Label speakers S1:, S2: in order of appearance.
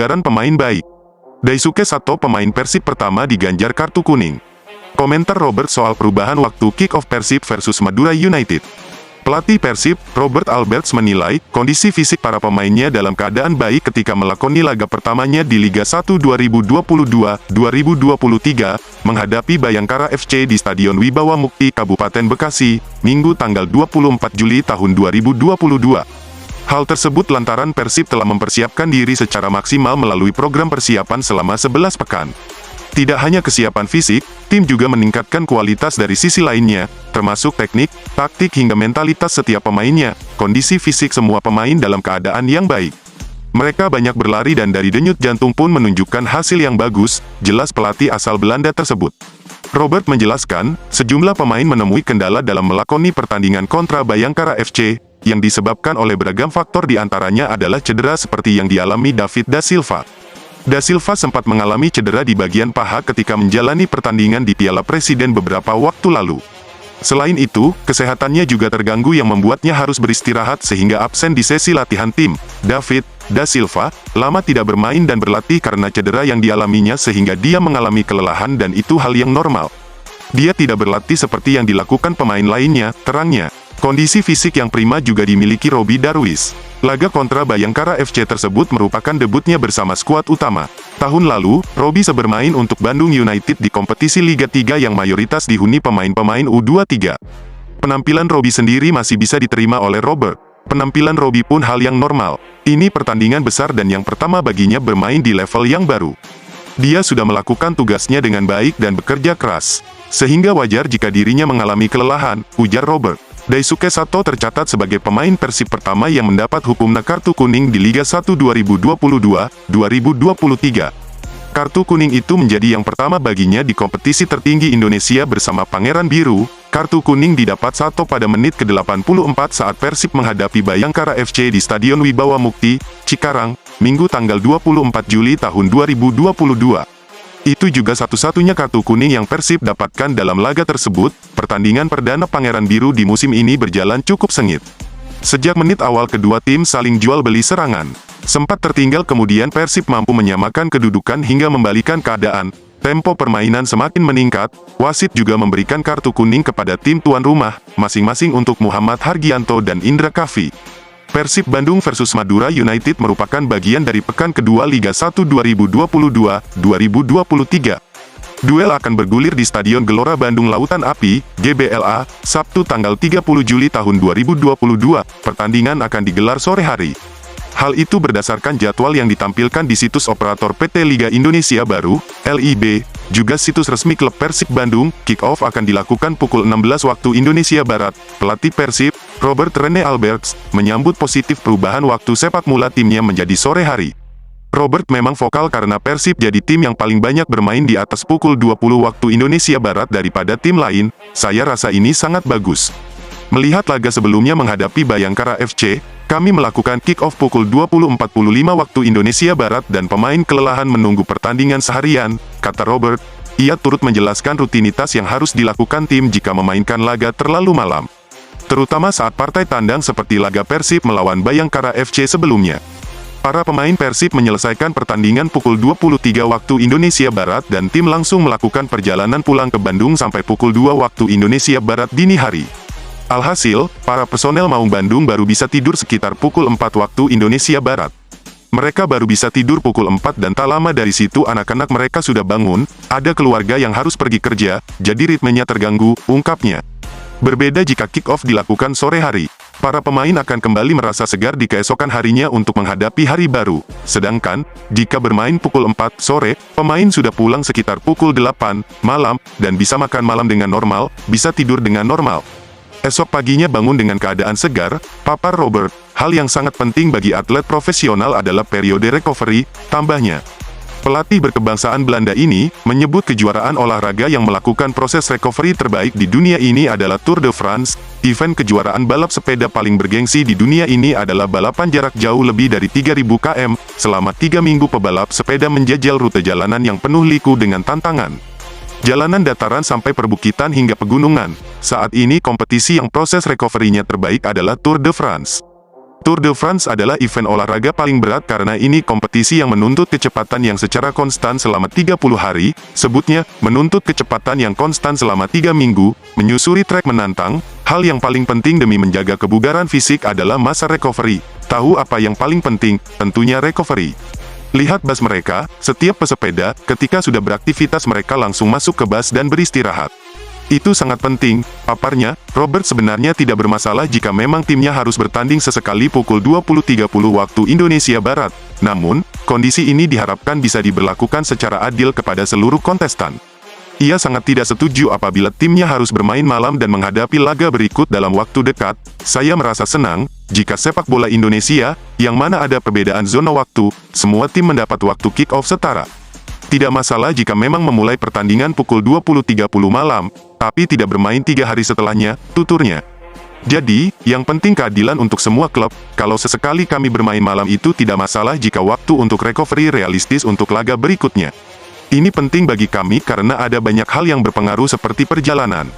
S1: Garan pemain baik. Daisuke Sato pemain Persib pertama diganjar kartu kuning. Komentar Robert soal perubahan waktu kick-off Persib versus Madura United. Pelatih Persib, Robert Alberts menilai, kondisi fisik para pemainnya dalam keadaan baik ketika melakoni laga pertamanya di Liga 1 2022-2023, menghadapi Bayangkara FC di Stadion Wibawa Mukti, Kabupaten Bekasi, Minggu tanggal 24 Juli tahun 2022. Hal tersebut lantaran Persib telah mempersiapkan diri secara maksimal melalui program persiapan selama 11 pekan. Tidak hanya kesiapan fisik, tim juga meningkatkan kualitas dari sisi lainnya, termasuk teknik, taktik hingga mentalitas setiap pemainnya. Kondisi fisik semua pemain dalam keadaan yang baik. Mereka banyak berlari dan dari denyut jantung pun menunjukkan hasil yang bagus, jelas pelatih asal Belanda tersebut. Robert menjelaskan, sejumlah pemain menemui kendala dalam melakoni pertandingan kontra Bayangkara FC, yang disebabkan oleh beragam faktor diantaranya adalah cedera seperti yang dialami David Da Silva. Da Silva sempat mengalami cedera di bagian paha ketika menjalani pertandingan di Piala Presiden beberapa waktu lalu. Selain itu, kesehatannya juga terganggu yang membuatnya harus beristirahat sehingga absen di sesi latihan tim. David Da Silva lama tidak bermain dan berlatih karena cedera yang dialaminya sehingga dia mengalami kelelahan dan itu hal yang normal. Dia tidak berlatih seperti yang dilakukan pemain lainnya, terangnya. Kondisi fisik yang prima juga dimiliki Roby Darwis. Laga kontra Bayangkara FC tersebut merupakan debutnya bersama skuad utama. Tahun lalu, Roby bermain untuk Bandung United di kompetisi Liga 3 yang mayoritas dihuni pemain-pemain U23. Penampilan Roby sendiri masih bisa diterima oleh Robert. Penampilan Roby pun hal yang normal. Ini pertandingan besar dan yang pertama baginya bermain di level yang baru. Dia sudah melakukan tugasnya dengan baik dan bekerja keras. Sehingga wajar jika dirinya mengalami kelelahan, ujar Robert. Daisuke Sato tercatat sebagai pemain Persib pertama yang mendapat hukuman kartu kuning di Liga 1 2022-2023. Kartu kuning itu menjadi yang pertama baginya di kompetisi tertinggi Indonesia bersama Pangeran Biru. Kartu kuning didapat Sato pada menit ke-84 saat Persib menghadapi Bayangkara FC di Stadion Wibawa Mukti, Cikarang, Minggu tanggal 24 Juli tahun 2022. Itu juga satu-satunya kartu kuning yang Persib dapatkan dalam laga tersebut. Pertandingan perdana Pangeran Biru di musim ini berjalan cukup sengit. Sejak menit awal kedua tim saling jual beli serangan. Sempat tertinggal kemudian Persib mampu menyamakan kedudukan hingga membalikan keadaan. Tempo permainan semakin meningkat. Wasit juga memberikan kartu kuning kepada tim tuan rumah, masing-masing untuk Muhammad Hargianto dan Indra Kafi. Persib Bandung versus Madura United merupakan bagian dari pekan kedua Liga 1 2022-2023. Duel akan bergulir di Stadion Gelora Bandung Lautan Api, GBLA, Sabtu tanggal 30 Juli tahun 2022. Pertandingan akan digelar sore hari. Hal itu berdasarkan jadwal yang ditampilkan di situs operator PT Liga Indonesia Baru, LIB, juga situs resmi klub Persib Bandung. Kick-off akan dilakukan pukul 16 waktu Indonesia Barat. Pelatih Persib, Robert Rene Alberts, menyambut positif perubahan waktu sepak bola timnya menjadi sore hari. Robert memang vokal karena Persib jadi tim yang paling banyak bermain di atas pukul 20 waktu Indonesia Barat daripada tim lain. Saya rasa ini sangat bagus. Melihat laga sebelumnya menghadapi Bayangkara FC, kami melakukan kick-off pukul 20.45 waktu Indonesia Barat dan pemain kelelahan menunggu pertandingan seharian, kata Robert. Ia turut menjelaskan rutinitas yang harus dilakukan tim jika memainkan laga terlalu malam. Terutama saat partai tandang seperti laga Persib melawan Bayangkara FC sebelumnya. Para pemain Persib menyelesaikan pertandingan pukul 23 waktu Indonesia Barat dan tim langsung melakukan perjalanan pulang ke Bandung sampai pukul 2 waktu Indonesia Barat dini hari. Alhasil, para personel Maung Bandung baru bisa tidur sekitar pukul 4 waktu Indonesia Barat. Mereka baru bisa tidur pukul 4 dan tak lama dari situ anak-anak mereka sudah bangun, ada keluarga yang harus pergi kerja, jadi ritmenya terganggu, ungkapnya. Berbeda jika kick-off dilakukan sore hari. Para pemain akan kembali merasa segar di keesokan harinya untuk menghadapi hari baru. Sedangkan, jika bermain pukul 4 sore, pemain sudah pulang sekitar pukul 8 malam, dan bisa makan malam dengan normal, bisa tidur dengan normal. Esok paginya bangun dengan keadaan segar, papar Robert. Hal yang sangat penting bagi atlet profesional adalah periode recovery, tambahnya. Pelatih berkebangsaan Belanda ini, menyebut kejuaraan olahraga yang melakukan proses recovery terbaik di dunia ini adalah Tour de France. Event kejuaraan balap sepeda paling bergengsi di dunia ini adalah balapan jarak jauh lebih dari 3.000 km. Selama 3 minggu pebalap sepeda menjajal rute jalanan yang penuh liku dengan tantangan. Jalanan dataran sampai perbukitan hingga pegunungan. Saat ini kompetisi yang proses recovery-nya terbaik adalah Tour de France. Tour de France adalah event olahraga paling berat karena ini kompetisi yang menuntut kecepatan yang secara konstan selama 30 hari, sebutnya, menuntut kecepatan yang konstan selama 3 minggu, menyusuri trek menantang. Hal yang paling penting demi menjaga kebugaran fisik adalah masa recovery. Tahu apa yang paling penting? Tentunya recovery. Lihat bus mereka, setiap pesepeda, ketika sudah beraktivitas mereka langsung masuk ke bus dan beristirahat. Itu sangat penting, paparnya. Robert sebenarnya tidak bermasalah jika memang timnya harus bertanding sesekali pukul 20.30 waktu Indonesia Barat. Namun, kondisi ini diharapkan bisa diberlakukan secara adil kepada seluruh kontestan. Ia sangat tidak setuju apabila timnya harus bermain malam dan menghadapi laga berikut dalam waktu dekat. Saya merasa senang, jika sepak bola Indonesia, yang mana ada perbedaan zona waktu, semua tim mendapat waktu kick-off setara. Tidak masalah jika memang memulai pertandingan pukul 20.30 malam, tapi tidak bermain 3 hari setelahnya, tuturnya. Jadi, yang penting keadilan untuk semua klub. Kalau sesekali kami bermain malam itu tidak masalah jika waktu untuk recovery realistis untuk laga berikutnya. Ini penting bagi kami karena ada banyak hal yang berpengaruh seperti perjalanan.